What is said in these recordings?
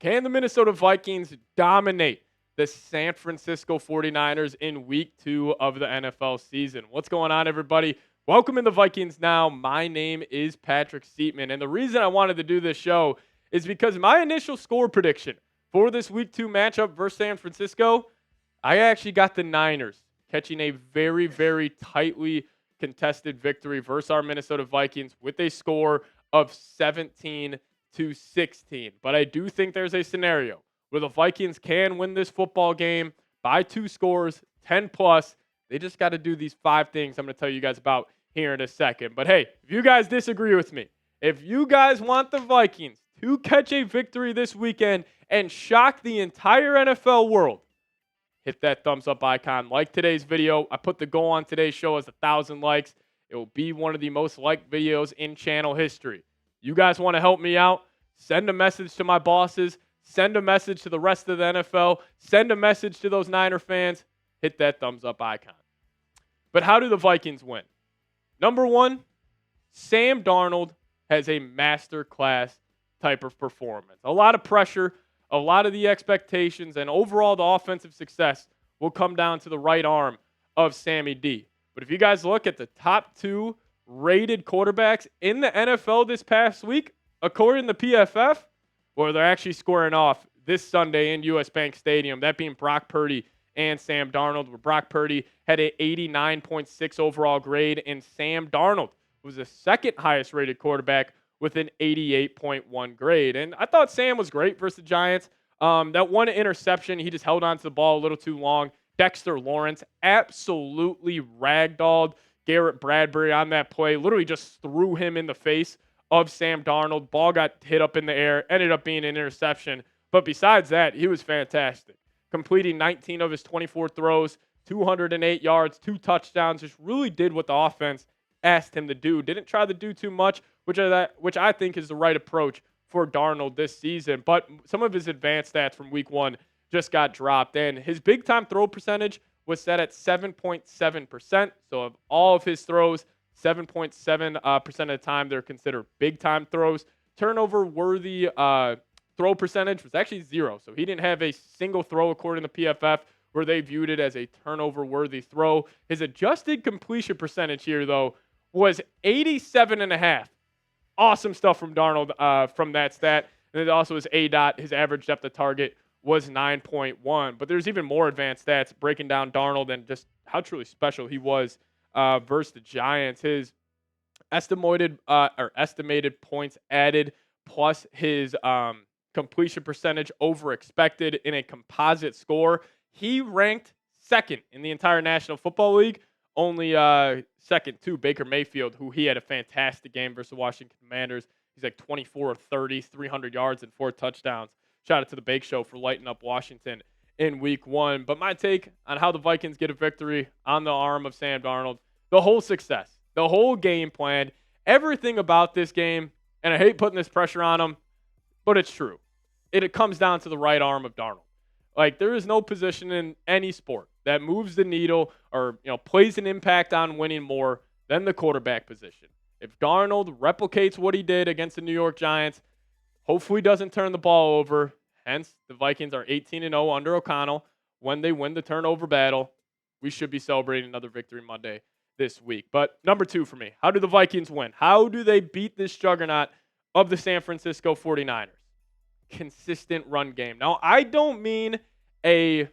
Can the Minnesota Vikings dominate the San Francisco 49ers in week 2 of the NFL season? What's going on, everybody? Welcome in the Vikings Now. My name is Patrick Siepman, and the reason I wanted to do this show is because my initial score prediction for this week 2 matchup versus San Francisco, I actually got the Niners catching a very, very tightly contested victory versus our Minnesota Vikings with a score of 17-16. But I do think there's a scenario where the Vikings can win this football game by 2 scores, 10 plus. They just got to do these 5 things I'm going to tell you guys about here in a second. But hey, if you guys disagree with me, if you guys want the Vikings to catch a victory this weekend and shock the entire NFL world, hit that thumbs up icon. Like today's video. I put the goal on today's show as 1,000 likes. It will be one of the most liked videos in channel history. You guys want to help me out? Send a message to my bosses. Send a message to the rest of the NFL. Send a message to those Niner fans. Hit that thumbs up icon. But how do the Vikings win? Number 1, Sam Darnold has a masterclass type of performance. A lot of pressure, a lot of the expectations, and overall the offensive success will come down to the right arm of Sammy D. But if you guys look at the top 2 rated quarterbacks in the NFL this past week, according to PFF, well, they're actually squaring off this Sunday in US Bank Stadium, that being Brock Purdy and Sam Darnold, where Brock Purdy had an 89.6 overall grade, and Sam Darnold was the second highest rated quarterback with an 88.1 grade. And I thought Sam was great versus the Giants. That one interception, he just held on to the ball a little too long. Dexter Lawrence absolutely ragdolled Garrett Bradbury on that play, literally just threw him in the face of Sam Darnold. Ball got hit up in the air, ended up being an interception. But besides that, he was fantastic. Completing 19 of his 24 throws, 208 yards, 2 touchdowns, just really did what the offense asked him to do. Didn't try to do too much, which I think is the right approach for Darnold this season. But some of his advanced stats from week 1 just got dropped. And his big-time throw percentage was set at 7.7%. So of all of his throws, 7.7% of the time they're considered big-time throws. Turnover-worthy throw percentage was actually 0. So he didn't have a single throw, according to PFF, where they viewed it as a turnover-worthy throw. His adjusted completion percentage here, though, was 87.5. Awesome stuff from Darnold from that stat. And then also his ADOT, his average depth of target, was 9.1. But there's even more advanced stats breaking down Darnold and just how truly special he was versus the Giants. His estimated points added plus his completion percentage over expected in a composite score, he ranked second in the entire National Football League, only second to Baker Mayfield, who he had a fantastic game versus the Washington Commanders. He's like 24 of 30, 300 yards and 4 touchdowns. Shout out to the Bake Show for lighting up Washington in week 1. But my take on how the Vikings get a victory on the arm of Sam Darnold, the whole success, the whole game plan, everything about this game, and I hate putting this pressure on him, but it's true. It comes down to the right arm of Darnold. Like, there is no position in any sport that moves the needle or, plays an impact on winning more than the quarterback position. If Darnold replicates what he did against the New York Giants, hopefully doesn't turn the ball over, hence the Vikings are 18-0 under O'Connell. When they win the turnover battle, we should be celebrating another victory Monday this week. But number 2 for me, how do the Vikings win? How do they beat this juggernaut of the San Francisco 49ers? Consistent run game. Now, I don't mean a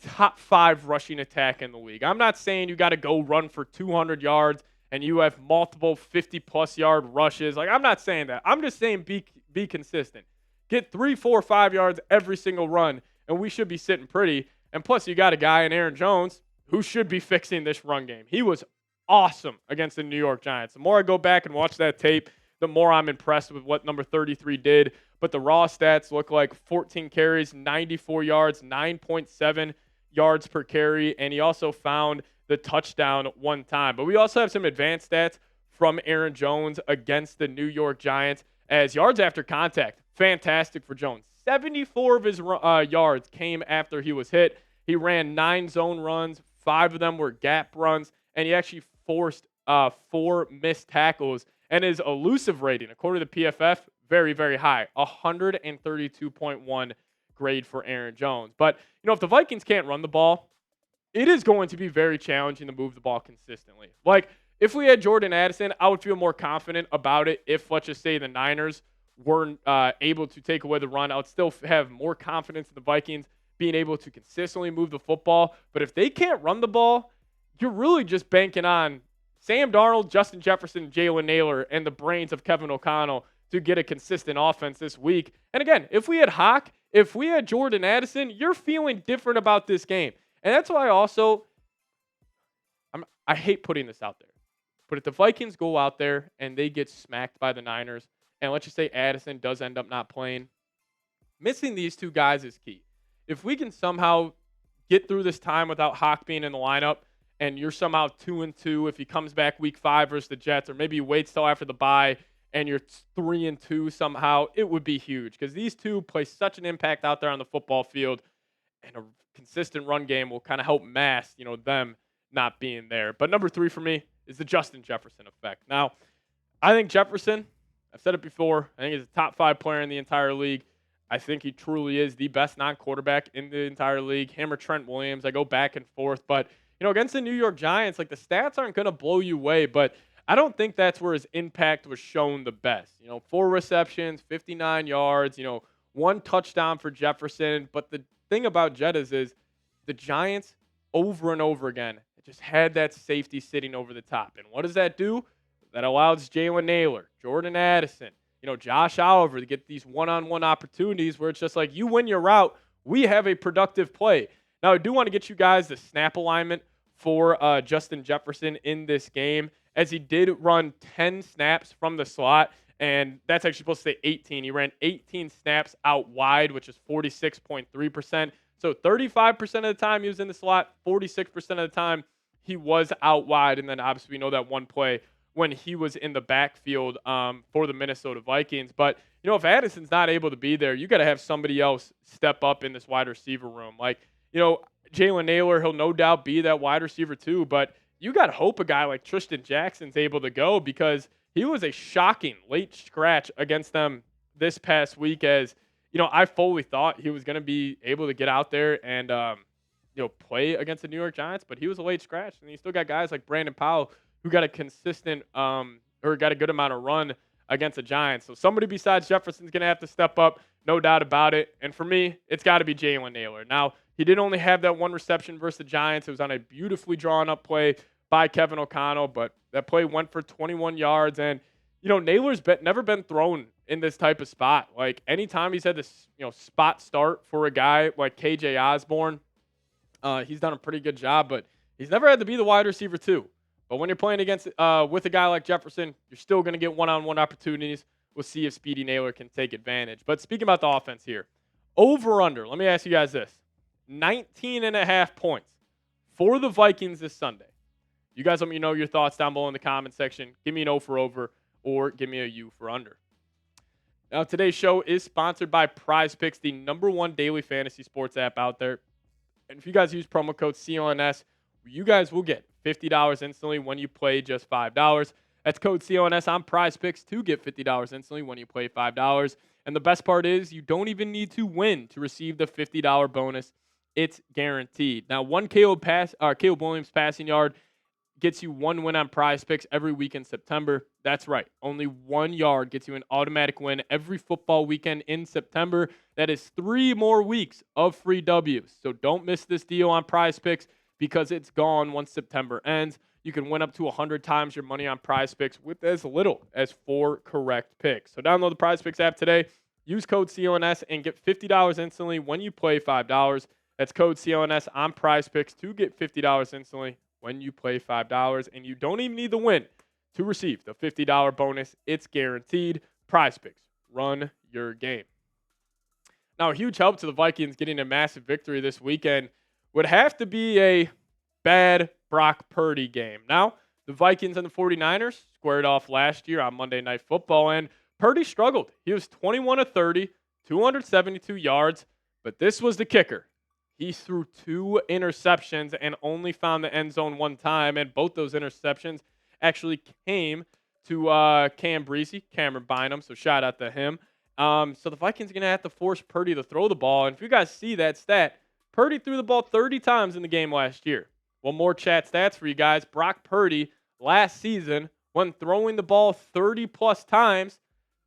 top 5 rushing attack in the league. I'm not saying you got to go run for 200 yards and you have multiple 50-plus yard rushes. Like, I'm not saying that. I'm just saying be consistent. Get 3, 4, 5 yards every single run, and we should be sitting pretty. And plus, you got a guy in Aaron Jones who should be fixing this run game. He was awesome against the New York Giants. The more I go back and watch that tape, the more I'm impressed with what number 33 did. But the raw stats look like 14 carries, 94 yards, 9.7 yards per carry, and he also found the touchdown 1 time. But we also have some advanced stats from Aaron Jones against the New York Giants as yards after contact. Fantastic for Jones. 74 of his yards came after he was hit. He ran 9 zone runs. 5 of them were gap runs, and he actually forced 4 missed tackles. And his elusive rating, according to PFF, very, very high. 132.1 grade for Aaron Jones. But, if the Vikings can't run the ball, it is going to be very challenging to move the ball consistently. Like, if we had Jordan Addison, I would feel more confident about it if, let's just say, the Niners weren't able to take away the run. I would still have more confidence in the Vikings being able to consistently move the football. But if they can't run the ball, you're really just banking on Sam Darnold, Justin Jefferson, Jalen Nailor, and the brains of Kevin O'Connell to get a consistent offense this week. And again, if we had Hawk, if we had Jordan Addison, you're feeling different about this game. And that's why I hate putting this out there. But if the Vikings go out there and they get smacked by the Niners, and let's just say Addison does end up not playing, missing these two guys is key. If we can somehow get through this time without Hawk being in the lineup, and you're somehow 2-2 if he comes back week 5 versus the Jets, or maybe you wait till after the bye and you're 3-2 somehow, it would be huge because these two play such an impact out there on the football field, and a consistent run game will kind of help mask, them not being there. But number 3 for me is the Justin Jefferson effect. Now, I think Jefferson, I've said it before, I think he's a top 5 player in the entire league. I think he truly is the best non-quarterback in the entire league. Him or Trent Williams, I go back and forth. But, against the New York Giants, like the stats aren't going to blow you away. But I don't think that's where his impact was shown the best. 4 receptions, 59 yards, 1 touchdown for Jefferson. But the thing about Jettas is the Giants over and over again just had that safety sitting over the top. And what does that do? That allows Jalen Nailor, Jordan Addison, Josh Oliver to get these one-on-one opportunities where it's just like you win your route, we have a productive play. Now, I do want to get you guys the snap alignment for Justin Jefferson in this game, as he did run 10 snaps from the slot, and that's actually supposed to say 18. He ran 18 snaps out wide, which is 46.3%. So 35% of the time he was in the slot, 46% of the time he was out wide, and then obviously we know that one play when he was in the backfield for the Minnesota Vikings. But, if Addison's not able to be there, you got to have somebody else step up in this wide receiver room. Like, Jalen Nailor, he'll no doubt be that wide receiver too, but you got to hope a guy like Tristan Jackson's able to go, because he was a shocking late scratch against them this past week, as, I fully thought he was going to be able to get out there and, play against the New York Giants, but he was a late scratch. And you still got guys like Brandon Powell who got a consistent or got a good amount of run against the Giants. So somebody besides Jefferson's going to have to step up, no doubt about it. And for me, it's got to be Jalen Nailor. Now, he did only have that 1 reception versus the Giants. It was on a beautifully drawn up play by Kevin O'Connell, but that play went for 21 yards. And, Nailor's never been thrown in this type of spot. Like, anytime he's had this, spot start for a guy like KJ Osborne, he's done a pretty good job, but he's never had to be the wide receiver too. But when you're playing against with a guy like Jefferson, you're still going to get one-on-one opportunities. We'll see if Speedy Nailor can take advantage. But speaking about the offense here, over-under, let me ask you guys this. 19.5 points for the Vikings this Sunday. You guys let me know your thoughts down below in the comment section. Give me an O for over or give me a U for under. Now, today's show is sponsored by Prize Picks, the #1 daily fantasy sports app out there. And if you guys use promo code CLNS, you guys will get $50 instantly when you play just $5. That's code CLNS on Prize Picks to get $50 instantly when you play $5. And the best part is you don't even need to win to receive the $50 bonus. It's guaranteed. Now, one Caleb Williams passing yard gets you 1 win on Prize Picks every week in September. That's right. Only 1 yard gets you an automatic win every football weekend in September. That is 3 more weeks of free W's. So don't miss this deal on Prize Picks, because it's gone once September ends. You can win up to 100 times your money on Prize Picks with as little as 4 correct picks. So download the Prize Picks app today. Use code CLNS and get $50 instantly when you play $5. That's code CLNS on Prize Picks to get $50 instantly when you play $5. And you don't even need the win to receive the $50 bonus. It's guaranteed. Prize Picks. Run your game. Now, a huge help to the Vikings getting a massive victory this weekend would have to be a bad Brock Purdy game. Now, the Vikings and the 49ers squared off last year on Monday Night Football, and Purdy struggled. He was 21 of 30, 272 yards, but this was the kicker. He threw 2 interceptions and only found the end zone 1 time, and both those interceptions actually came to Cam Breezy, Cameron Bynum, so shout out to him. So the Vikings are going to have to force Purdy to throw the ball. And if you guys see that stat, Purdy threw the ball 30 times in the game last year. One more chat stats for you guys. Brock Purdy last season, when throwing the ball 30-plus times,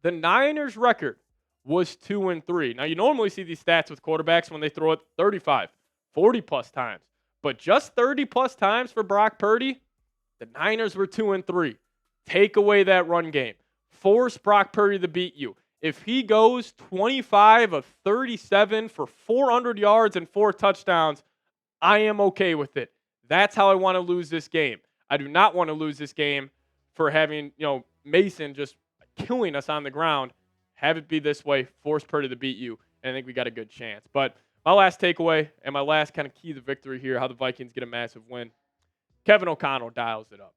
the Niners' record was 2-3. Now, you normally see these stats with quarterbacks when they throw it 35, 40-plus times. But just 30-plus times for Brock Purdy, the Niners were 2-3. Take away that run game. Force Brock Purdy to beat you. If he goes 25 of 37 for 400 yards and 4 touchdowns, I am okay with it. That's how I want to lose this game. I do not want to lose this game for having, Mason just killing us on the ground. Have it be this way. Force Purdy to beat you, and I think we got a good chance. But my last takeaway and my last kind of key to victory here, how the Vikings get a massive win, Kevin O'Connell dials it up.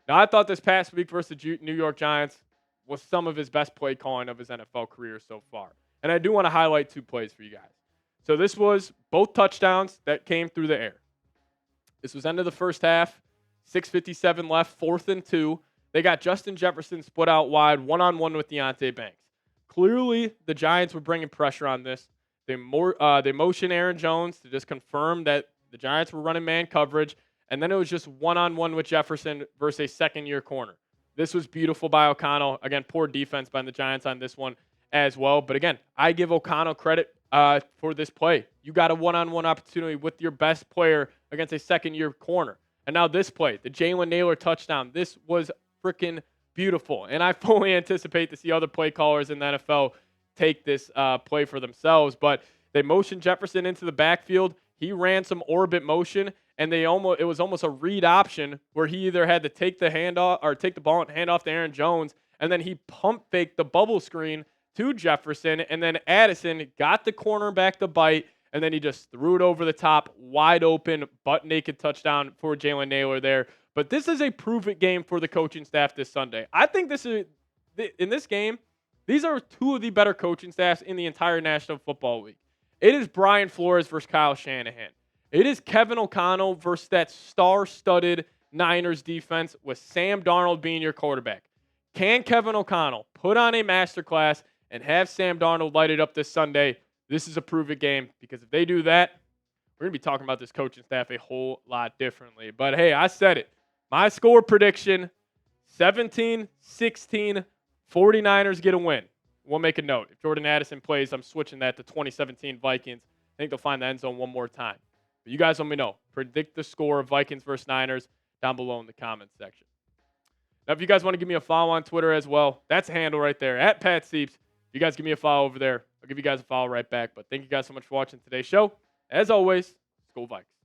Now, I thought this past week versus the New York Giants was some of his best play calling of his NFL career so far. And I do want to highlight 2 plays for you guys. So this was both touchdowns that came through the air. This was end of the first half, 6:57 left, 4th and 2. They got Justin Jefferson split out wide, one-on-one with Deonte Banks. Clearly, the Giants were bringing pressure on this. They motioned Aaron Jones to just confirm that the Giants were running man coverage, and then it was just one-on-one with Jefferson versus a second-year corner. This was beautiful by O'Connell. Again, poor defense by the Giants on this one as well. But again, I give O'Connell credit for this play. You got a one-on-one opportunity with your best player against a second-year corner. And now this play, the Jalen Nailor touchdown, this was freaking beautiful. And I fully anticipate to see other play callers in the NFL take this play for themselves. But they motioned Jefferson into the backfield. He ran some orbit motion, and it was almost a read option where he either had to take the handoff or take the ball and hand off to Aaron Jones, and then he pump faked the bubble screen to Jefferson, and then Addison got the cornerback to bite, and then he just threw it over the top, wide open, butt naked touchdown for Jalen Nailor there. But this is a prove-it game for the coaching staff this Sunday. I think in this game, these are 2 of the better coaching staffs in the entire National Football League. It is Brian Flores versus Kyle Shanahan. It is Kevin O'Connell versus that star-studded Niners defense with Sam Darnold being your quarterback. Can Kevin O'Connell put on a masterclass and have Sam Darnold light it up this Sunday? This is a prove-it game, because if they do that, we're going to be talking about this coaching staff a whole lot differently. But, hey, I said it. My score prediction, 17-16, 49ers get a win. We'll make a note. If Jordan Addison plays, I'm switching that to 2017 Vikings. I think they'll find the end zone one more time. But you guys let me know. Predict the score of Vikings versus Niners down below in the comments section. Now, if you guys want to give me a follow on Twitter as well, that's a handle right there, at Pat Sieps. If you guys give me a follow over there, I'll give you guys a follow right back. But thank you guys so much for watching today's show. As always, Skol Vikes.